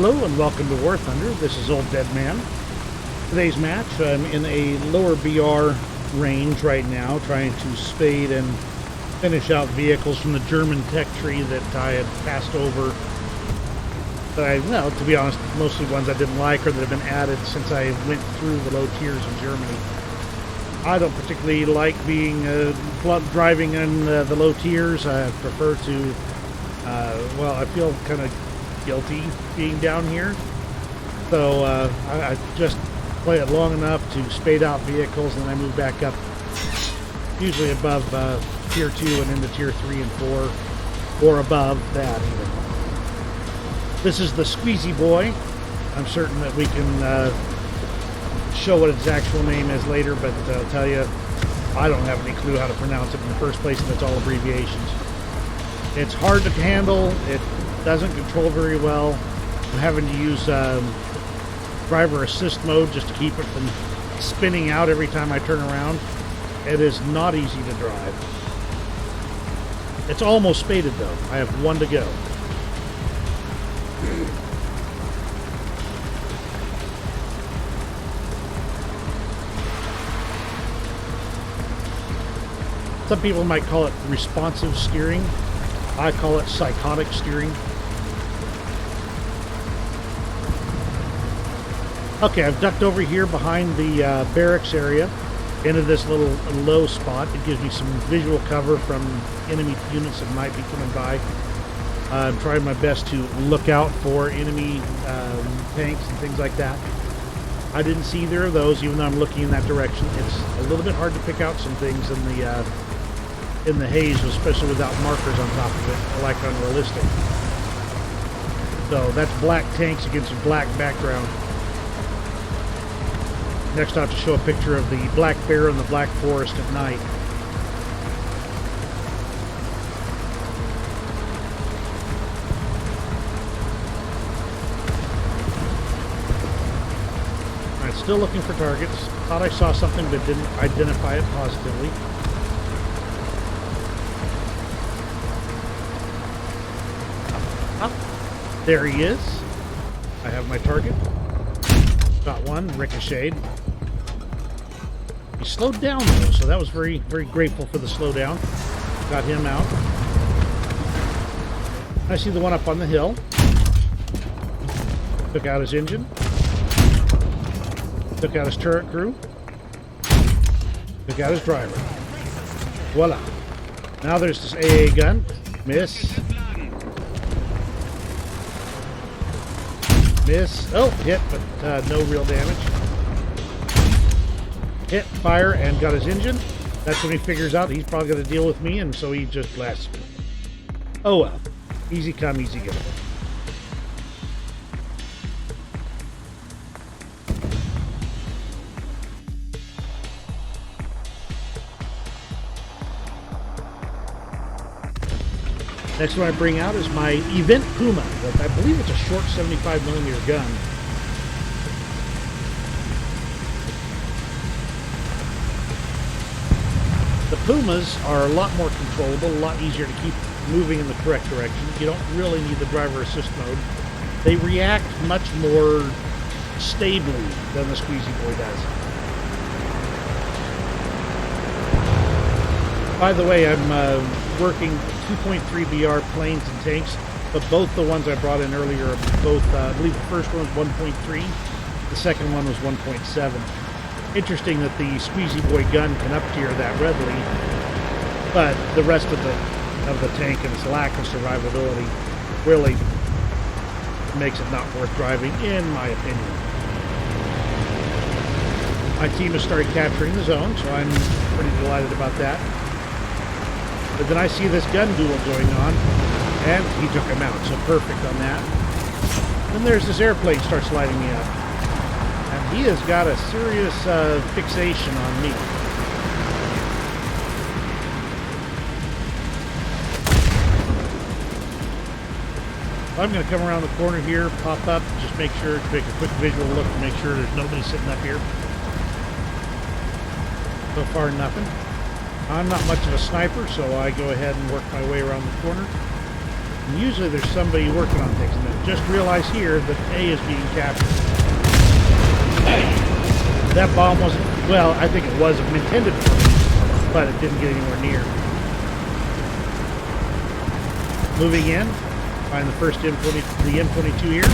Hello and welcome to War Thunder. This is Old Dead Man. Today's match, I'm in a lower BR range right now, trying to spade and finish out vehicles from the German tech tree that I had passed over. Well, to be honest, mostly ones I didn't like or that have been added since I went through the low tiers in Germany. I don't particularly like being driving in the low tiers. I prefer to, well, I feel kind of guilty being down here. So I just play it long enough to spade out vehicles, and then I move back up, usually above tier 2 and into tier 3 and 4, or above that even. This is the Squeezy Boy. I'm certain that we can show what its actual name is later, but I'll tell you, I don't have any clue how to pronounce it in the first place, and it's all abbreviations. It's hard to handle. It doesn't control very well. I'm having to use driver assist mode just to keep it from spinning out every time I turn around. It is not easy to drive. It's almost spaded though. I have one to go. Some people might call it responsive steering. I call it psychotic steering. Okay, I've ducked over here behind the barracks area into this little low spot. It gives me some visual cover from enemy units that might be coming by. I'm trying my best to look out for enemy tanks and things like that. I didn't see either of those, even though I'm looking in that direction. It's a little bit hard to pick out some things in the haze, especially without markers on top of it. I like it unrealistic. So that's black tanks against a black background. Next, I have to show a picture of the black bear in the black forest at night. I'm still looking for targets. Thought I saw something but didn't identify it positively. There he is. I have my target. Got one, ricocheted. He slowed down though, so that was very, very grateful for the slowdown. Got him out. I see the one up on the hill. Took out his engine. Took out his turret crew. Took out his driver. Voila. Now there's this AA gun. Miss. Miss. Oh, hit, but no real damage. Hit, fire, and got his engine. That's when he figures out he's probably going to deal with me, and so he just blasts me. Oh well. Easy come, easy go. Next one I bring out is my Event Puma. I believe it's a short 75mm gun. The Pumas are a lot more controllable, a lot easier to keep moving in the correct direction. You don't really need the driver assist mode. They react much more stably than the Squeezy Boy does. By the way, I'm working 2.3 BR planes and tanks, but both the ones I brought in earlier are both, I believe the first one was 1.3, the second one was 1.7. Interesting that the Squeezy Boy gun can up-tier that readily, but the rest of the tank and its lack of survivability really makes it not worth driving, in my opinion. My team has started capturing the zone, so I'm pretty delighted about that. But then I see this gun duel going on, and he took him out, so perfect on that. Then there's this airplane starts lighting me up. And he has got a serious fixation on me. I'm going to come around the corner here, pop up, just make sure, take a quick visual look to make sure there's nobody sitting up here. So far, nothing. I'm not much of a sniper, so I go ahead and work my way around the corner. And usually there's somebody working on things, and just realized here that A is being captured. That bomb wasn't, well, I think it was intended for me, but it didn't get anywhere near. Moving in, find the first M20, the M22 here.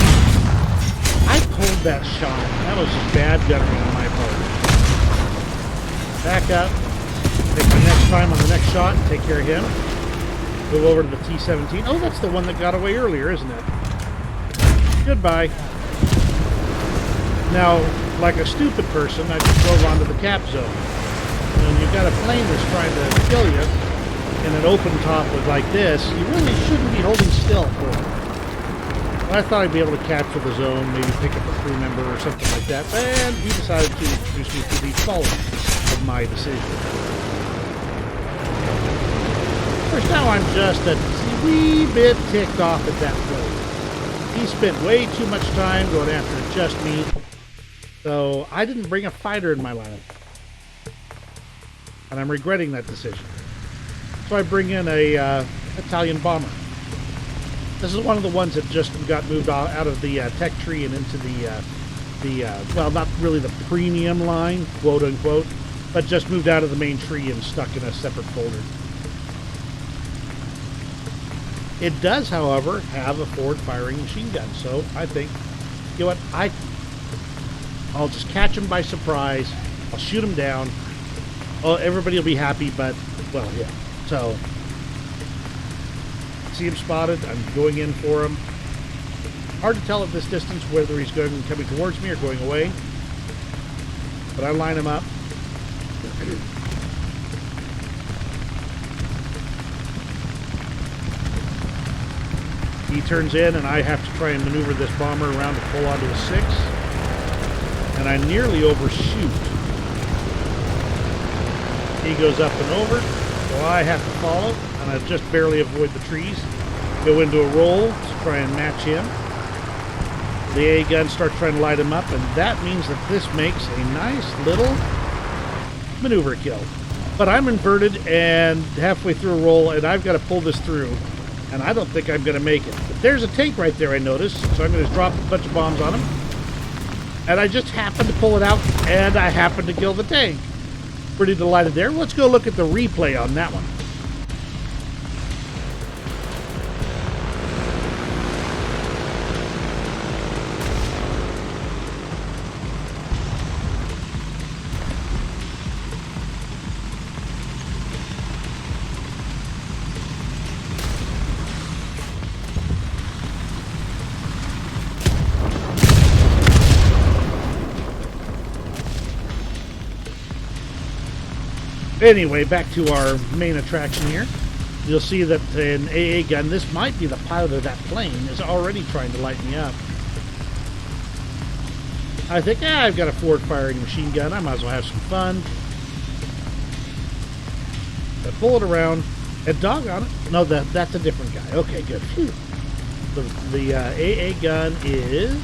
I pulled that shot. That was just bad gunnery on my part. Back up, take my next time on the next shot, take care of him. Move over to the T-17. Oh, that's the one that got away earlier, isn't it? Goodbye. Now, like a stupid person, I just drove onto the cap zone. When you've got a plane that's trying to kill you in an open top like this, you really shouldn't be holding still for it. But I thought I'd be able to capture the zone, maybe pick up a crew member or something like that, and he decided to introduce me to the fault of my decision. Of course, now I'm just a wee bit ticked off at that plane. He spent way too much time going after just me. So I didn't bring a fighter in my lineup. And I'm regretting that decision. So I bring in a Italian bomber. This is one of the ones that just got moved out of the tech tree and into the well, not really the premium line, quote unquote, but just moved out of the main tree and stuck in a separate folder. It does, however, have a forward-firing machine gun, so I think, you know what, I'll just catch him by surprise, I'll shoot him down, oh, everybody will be happy, but, well, yeah, so, see him spotted, I'm going in for him. Hard to tell at this distance whether he's coming towards me or going away, but I line him up. He turns in, and I have to try and maneuver this bomber around to pull onto a 6. And I nearly overshoot. He goes up and over, so I have to follow, and I just barely avoid the trees. Go into a roll to try and match him. The AA gun starts trying to light him up, and that means that this makes a nice little maneuver kill. But I'm inverted and halfway through a roll, and I've got to pull this through. And I don't think I'm going to make it. But there's a tank right there, I noticed. So I'm going to drop a bunch of bombs on him. And I just happened to pull it out, and I happened to kill the tank. Pretty delighted there. Let's go look at the replay on that one. Anyway, back to our main attraction here. You'll see that an AA gun, this might be the pilot of that plane, is already trying to light me up. I think, I've got a forward-firing machine gun. I might as well have some fun. I pull it around. And doggone it. No, that's a different guy. Okay, good. Phew. The AA gun is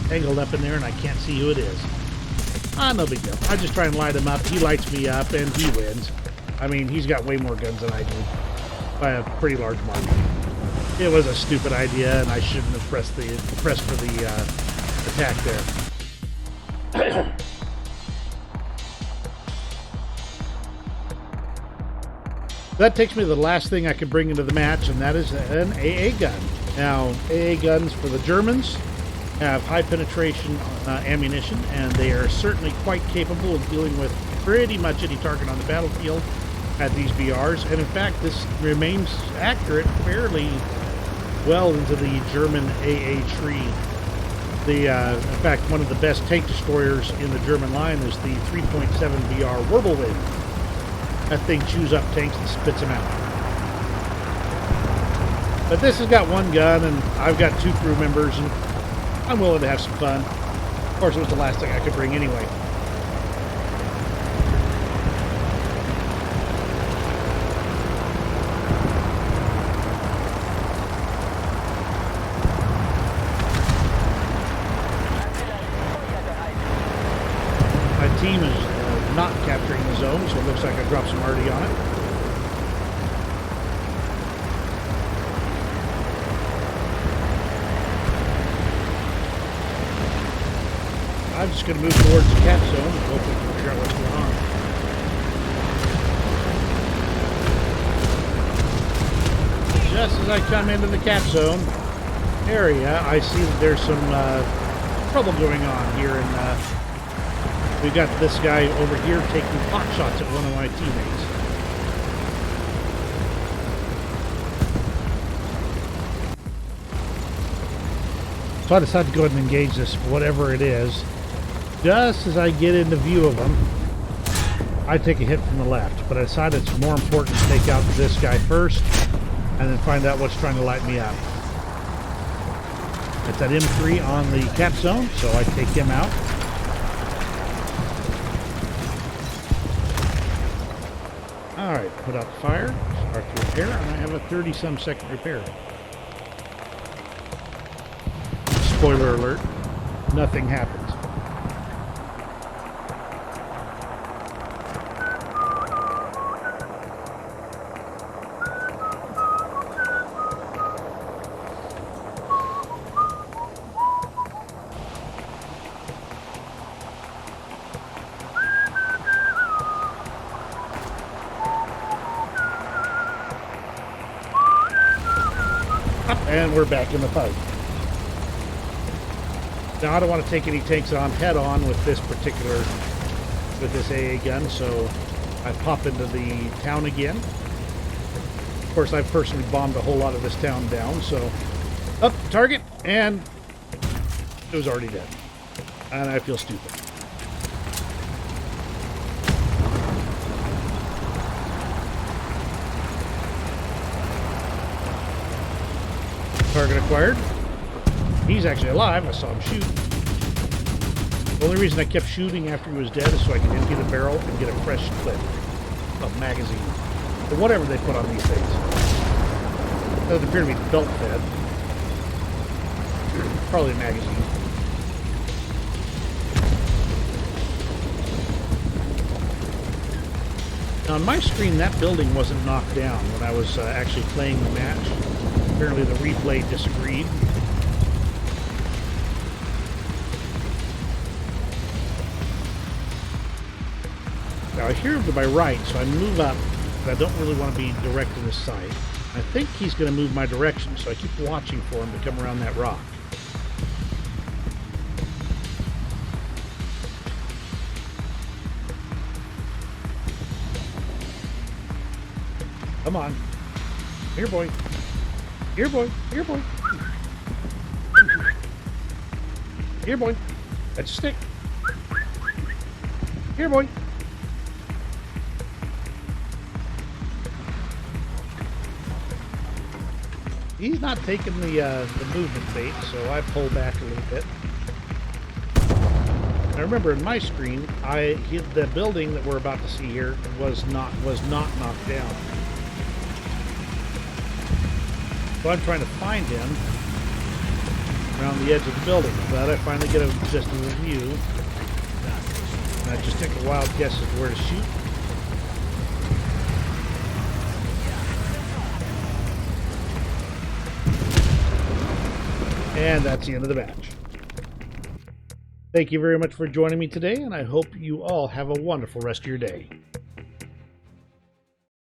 tangled up in there, and I can't see who it is. No big deal. I just try and light him up. He lights me up, and he wins. I mean, he's got way more guns than I do, by a pretty large margin. It was a stupid idea, and I shouldn't have pressed for the attack there. That takes me to the last thing I could bring into the match, and that is an AA gun. Now, AA guns for the Germans have high penetration ammunition, and they are certainly quite capable of dealing with pretty much any target on the battlefield at these BRs. And in fact, this remains accurate fairly well into the German AA tree. In fact, one of the best tank destroyers in the German line is the 3.7 BR Wirbelwind. That thing chews up tanks and spits them out. But this has got one gun, and I've got 2 crew members, and I'm willing to have some fun. Of course, it was the last thing I could bring anyway. My team is not capturing the zone, so it looks like I dropped some RD on it. I'm just going to move towards the cap zone and hope we can figure out what's going on. Just as I come into the cap zone area, I see that there's some trouble going on here, and we've got this guy over here taking pot shots at one of my teammates. So I decided to go ahead and engage this, whatever it is. Just as I get into view of him, I take a hit from the left, but I decided it's more important to take out this guy first and then find out what's trying to light me up. It's that M3 on the cap zone, so I take him out. Alright, put out the fire, start the repair, and I have a 30-some second repair. Spoiler alert, nothing happens. And we're back in the fight. Now I don't want to take any tanks on head on with this AA gun, so I pop into the town again. Of course, I've personally bombed a whole lot of this town down, so up target, and it was already dead. And I feel stupid. Target acquired. He's actually alive. I saw him shoot. The only reason I kept shooting after he was dead is so I could empty the barrel and get a fresh clip of magazine. Or whatever they put on these things. It doesn't appear to be belt fed. Probably a magazine. Now on my screen, that building wasn't knocked down when I was actually playing the match. Apparently the replay disagreed. Now I hear him to my right, so I move up, but I don't really want to be direct in his sight. I think he's going to move my direction, so I keep watching for him to come around that rock. Come on. Here, boy. Here, boy. Here, boy. Here, boy. That's a stick. Here, boy. He's not taking the movement bait, so I pull back a little bit. I remember in my screen, the building that we're about to see here was not knocked down. So I'm trying to find him around the edge of the building. But I finally get just a view. And I just take a wild guess as to where to shoot. And that's the end of the match. Thank you very much for joining me today, and I hope you all have a wonderful rest of your day.